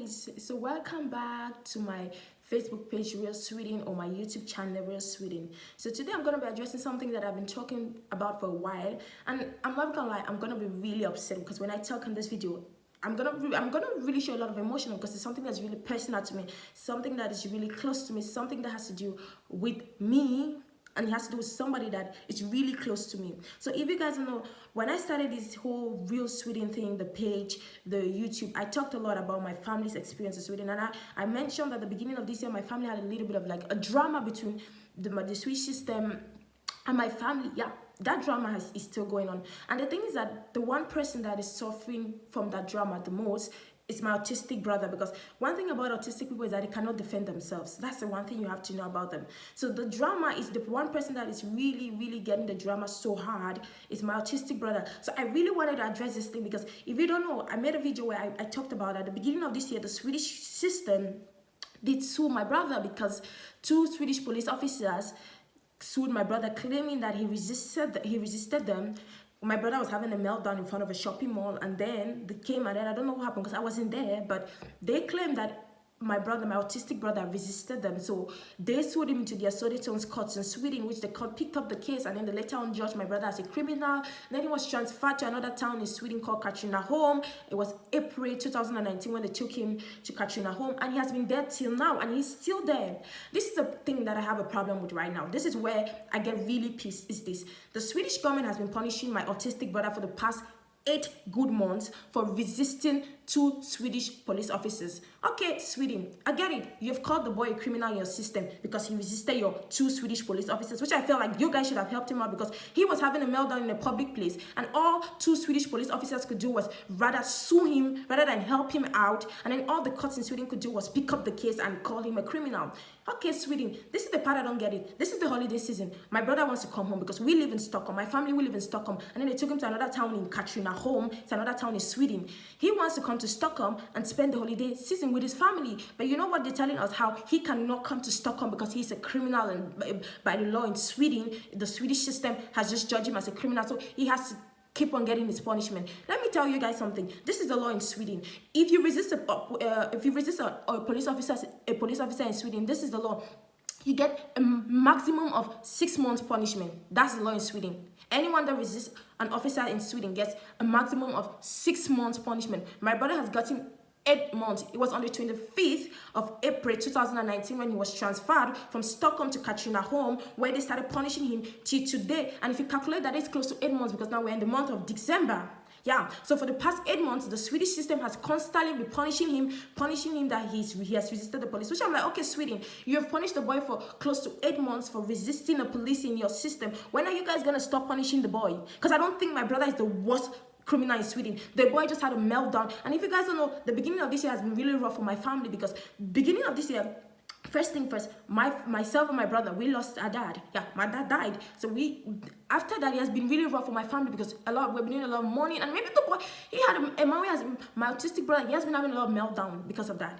guys, so welcome back to my Facebook page Real Sweden or my YouTube channel Real Sweden. So today I'm going to be addressing something that I've been talking about for a while, and I'm not gonna lie, I'm going to be really upset because when I talk in this video I'm gonna really show a lot of emotion because it's something that's really personal to me, something that is really close to me, something that has to do with me, and it has to do with somebody that is really close to me. So if you guys don't know, when I started this whole Real Sweden thing, the page, the YouTube, I talked a lot about my family's experience in Sweden, and I mentioned at the beginning of this year my family had a little bit of like a drama between the Swedish system and my family. Yeah, that drama is still going on, and the thing is that the one person that is suffering from that drama the most is my autistic brother, because one thing about autistic people is that they cannot defend themselves. That's the one thing you have to know about them. So the drama is the one person that is really getting the drama so hard is my autistic brother. So I really wanted to address this thing because if you don't know, I made a video where I talked about at the beginning of this year, the Swedish system did sue my brother because two Swedish police officers sued my brother, claiming that he resisted them. My brother was having a meltdown in front of a shopping mall, and then they came, and then I don't know what happened because I wasn't there, but they claimed that my autistic brother resisted them. So they sued him into the Södertörns courts in Sweden, which the court picked up the case, and then they later on judged my brother as a criminal. Then he was transferred to another town in Sweden called Katrineholm. It was April 2019 when they took him to Katrineholm, and he has been there till now, and he's still there. This is the thing that I have a problem with right now. This is where I get really pissed, is this. The Swedish government has been punishing my autistic brother for the past 8 good months for resisting 2 Swedish police officers. Okay, Sweden, I get it. You've called the boy a criminal in your system because he resisted your 2 Swedish police officers, which I feel like you guys should have helped him out because he was having a meltdown in a public place, and all 2 Swedish police officers could do was rather sue him rather than help him out, and then all the courts in Sweden could do was pick up the case and call him a criminal. Okay, Sweden, this is the part I don't get it. This is the holiday season. My brother wants to come home because we live in Stockholm. My family, we live in Stockholm. And then they took him to another town in Katrineholm. It's another town in Sweden. He wants to come to Stockholm and spend the holiday season with his family. But you know what? They're telling us how he cannot come to Stockholm because he's a criminal, and by the law in Sweden, the Swedish system has just judged him as a criminal. So he has to keep on getting his punishment. Let me tell you guys something. This is the law in Sweden. If you resist a police officer in Sweden, this is the law. You get a maximum of 6 months punishment. That's the law in Sweden. Anyone that resists an officer in Sweden gets a maximum of 6 months punishment. My brother has gotten 8 months. It was on the 25th of April 2019 when he was transferred from Stockholm to Katrineholm, where they started punishing him till today. And if you calculate that, it's close to 8 months because now we're in the month of December. Yeah, so for the past 8 months, the Swedish system has constantly been punishing him that he has resisted the police. Which I'm like, okay, Sweden, you have punished the boy for close to 8 months for resisting the police in your system. When are you guys gonna stop punishing the boy? Because I don't think my brother is the worst criminal in Sweden. The boy just had a meltdown. And if you guys don't know, the beginning of this year has been really rough for my family because beginning of this year, first thing first, myself and my brother, we lost our dad. Yeah, my dad died. So after that, it has been really rough for my family because we've been doing a lot of mourning, and maybe the boy, my autistic brother, he has been having a lot of meltdown because of that.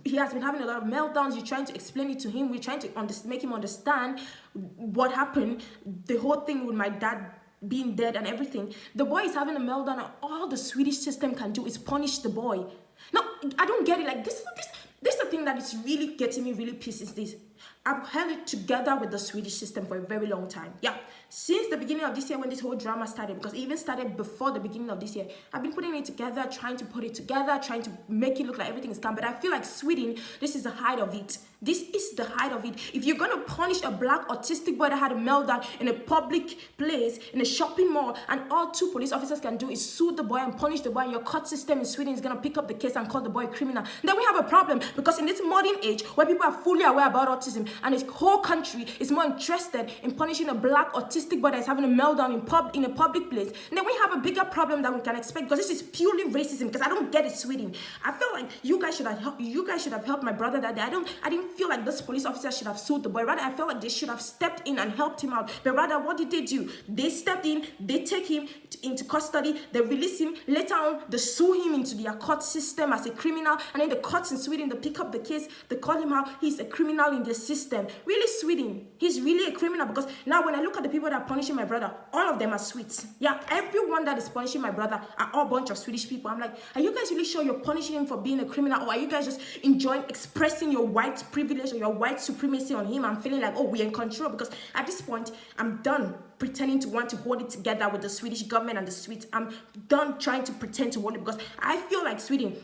He has been having a lot of meltdowns. You're trying to explain it to him. We're trying to make him understand what happened. The whole thing with my dad being dead and everything. The boy is having a meltdown, and all the Swedish system can do is punish the boy. No, I don't get it. Like this is the thing that is really getting me really pissed, is this. I've held it together with the Swedish system for a very long time. Yeah, since the beginning of this year when this whole drama started, because it even started before the beginning of this year, I've been putting it together, trying to put it together, trying to make it look like everything is calm. But I feel like Sweden, this is the height of it. This is the height of it. If you're going to punish a black autistic boy that had a meltdown in a public place, in a shopping mall, and all 2 police officers can do is sue the boy and punish the boy, and your court system in Sweden is going to pick up the case and call the boy a criminal, then we have a problem. Because in this modern age where people are fully aware about autism, and this whole country is more interested in punishing a black autistic boy that is having a meltdown in a public place, then we have a bigger problem than we can expect, because this is purely racism. Because I don't get it, Sweden. I feel like you guys should have helped my brother that day. I didn't feel like this police officer should have sued the boy. Rather, I felt like they should have stepped in and helped him out. But rather, what did they do? They stepped in, they take him into custody, they release him. Later on, they sue him into their court system as a criminal, and then the courts in Sweden, they pick up the case, they call him out, he's a criminal in their system. Really, Sweden, he's really a criminal, because now when I look at the people that are punishing my brother, all of them are Swedes. Yeah, everyone that is punishing my brother are all a bunch of Swedish people. I'm like, are you guys really sure you're punishing him for being a criminal, or are you guys just enjoying expressing your white privilege or your white supremacy on him and feeling like, oh, we're in control? Because at this point, I'm done pretending to want to hold it together with the Swedish government and the Swedes. I'm done trying to pretend to hold it, because I feel like, Sweden,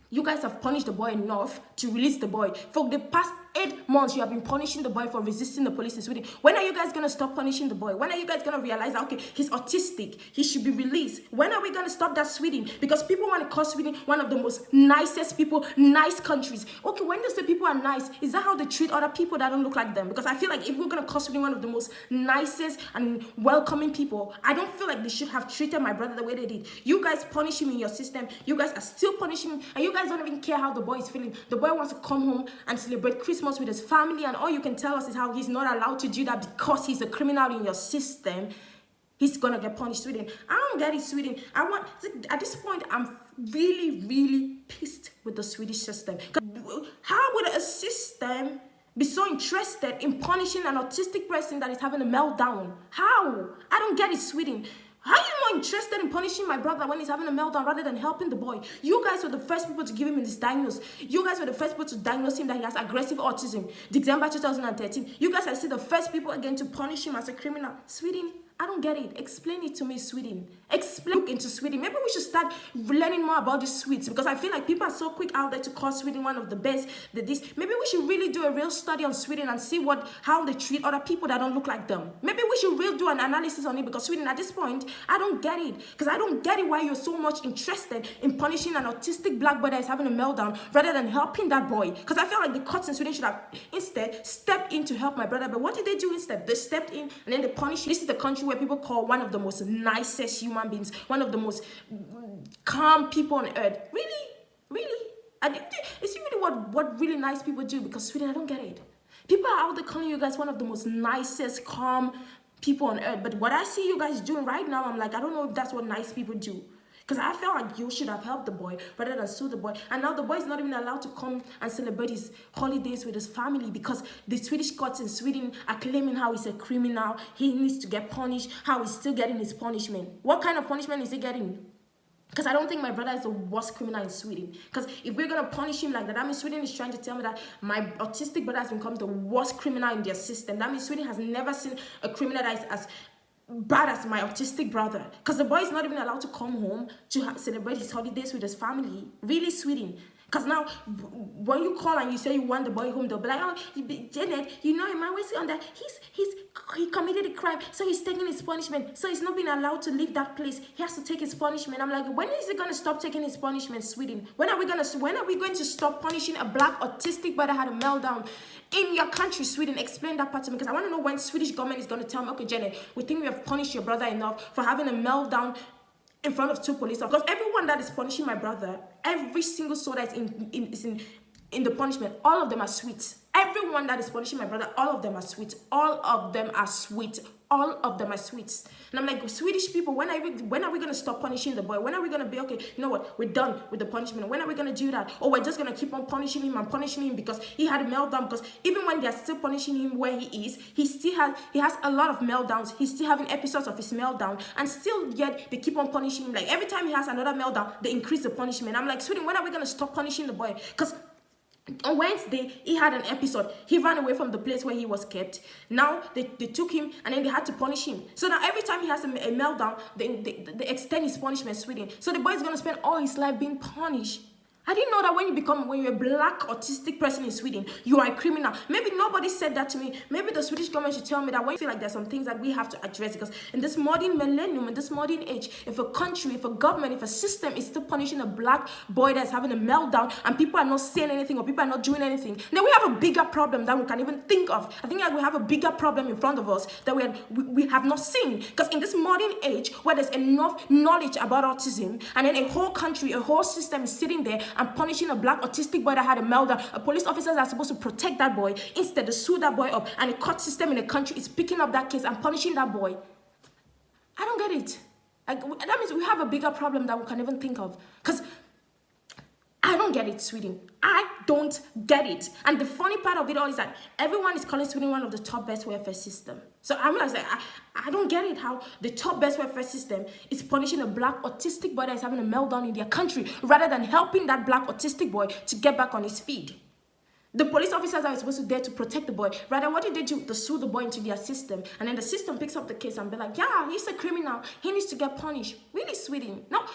you guys have punished the boy enough to release the boy. For the past 8 months, you have been punishing the boy for resisting the police in Sweden. When are you guys going to stop punishing the boy? When are you guys going to realize that, okay, he's autistic, he should be released? When are we going to stop that, Sweden? Because people want to call Sweden one of the most nicest people, nice countries. Okay, when they say people are nice, is that how they treat other people that don't look like them? Because I feel like if we're going to call Sweden one of the most nicest and welcoming people, I don't feel like they should have treated my brother the way they did. You guys punish him in your system. You guys are still punishing him, and you guys don't even care how the boy is feeling. The boy wants to come home and celebrate Christmas with his family, and all you can tell us is how he's not allowed to do that because he's a criminal in your system. He's gonna get punished, Sweden. I don't get it, Sweden. At this point, I'm really, really pissed with the Swedish system. How would a system be so interested in punishing an autistic person that is having a meltdown? How? I don't get it, Sweden. How are you more interested in punishing my brother when he's having a meltdown rather than helping the boy? You guys were the first people to give him this diagnosis. You guys were the first people to diagnose him that he has aggressive autism. December 2013. You guys are still the first people again to punish him as a criminal. Sweden, I don't get it. Explain it to me, Sweden. Look into Sweden. Maybe we should start learning more about the Swedes, because I feel like people are so quick out there to call Sweden one of the best. Maybe we should really do a real study on Sweden and see how they treat other people that don't look like them. Maybe we should really do an analysis on it, because Sweden, at this point, I don't get it. Because I don't get it why you're so much interested in punishing an autistic black boy that is having a meltdown rather than helping that boy. Because I feel like the courts in Sweden should have instead stepped in to help my brother. But what did they do instead? They stepped in and then they punished. This is the country where people call one of the most nicest human beings, one of the most calm people on earth. Really? And it's really what really nice people do, because Sweden, I don't get it. People are out there calling you guys one of the most nicest, calm people on earth. But what I see you guys doing right now, I'm like, I don't know if that's what nice people do. Because I felt like you should have helped the boy rather than sue the boy. And now the boy is not even allowed to come and celebrate his holidays with his family, because the Swedish courts in Sweden are claiming how he's a criminal, he needs to get punished, how he's still getting his punishment. What kind of punishment is he getting? Because I don't think my brother is the worst criminal in Sweden. Because if we're going to punish him like that, that means Sweden is trying to tell me that my autistic brother has become the worst criminal in their system. That means Sweden has never seen a criminal that is as bad as my autistic brother, because the boy is not even allowed to come home to celebrate his holidays with his family. Really, Sweden? Because now when you call and you say you want the boy home, they'll be like, oh, Janet, you know him, I was on that he committed a crime, so he's taking his punishment, so he's not being allowed to leave that place. He has to take his punishment. I'm like, when is he going to stop taking his punishment, Sweden? When are we going to stop punishing a black autistic boy that had a meltdown in your country, Sweden? Explain that part to me, because I want to know when Swedish government is going to tell me, okay, Janet, we think we have punished your brother enough for having a meltdown in front of 2 police officers. Because everyone that is punishing my brother, every single soul that is in the punishment, all of them are sweet. Everyone that is punishing my brother, all of them are sweet. All of them are sweet. All of them are sweet. And I'm like, Swedish people, when are we going to stop punishing the boy? When are we going to be, okay, you know what, we're done with the punishment. When are we going to do that? Or we're just going to keep on punishing him because he had a meltdown. Because even when they're still punishing him where he is, he has a lot of meltdowns. He's still having episodes of his meltdown. And still yet they keep on punishing him. Like every time he has another meltdown, they increase the punishment. I'm like, Sweden, when are we going to stop punishing the boy? Because on Wednesday, he had an episode. He ran away from the place where he was kept. Now, they took him and then they had to punish him. So now every time he has a meltdown, they extend his punishment, Sweden. So the boy is going to spend all his life being punished. I didn't know that when you're a black autistic person in Sweden, you are a criminal. Maybe nobody said that to me. Maybe the Swedish government should tell me that when you feel like there's some things that we have to address, because in this modern millennium, in this modern age, if a country, if a government, if a system is still punishing a black boy that's having a meltdown and people are not saying anything or people are not doing anything, then we have a bigger problem that we can even think of. I think that we have a bigger problem in front of us that we have not seen. Because in this modern age where there's enough knowledge about autism, and then a whole country, a whole system is sitting there and punishing a black autistic boy that had a meltdown. Police officers are supposed to protect that boy. Instead, they sue that boy up, and the court system in the country is picking up that case and punishing that boy. I don't get it. That means we have a bigger problem that we can even think of. Because I don't get it, Sweden. I don't get it. And the funny part of it all is that everyone is calling Sweden one of the top best welfare system. So I realized that I don't get it, how the top best welfare system is punishing a black autistic boy that is having a meltdown in their country rather than helping that black autistic boy to get back on his feet. The police officers are supposed to be there to protect the boy. Rather, what did they do? They sue the boy into their system. And then the system picks up the case and be like, yeah, he's a criminal. He needs to get punished. Really, Sweden? No,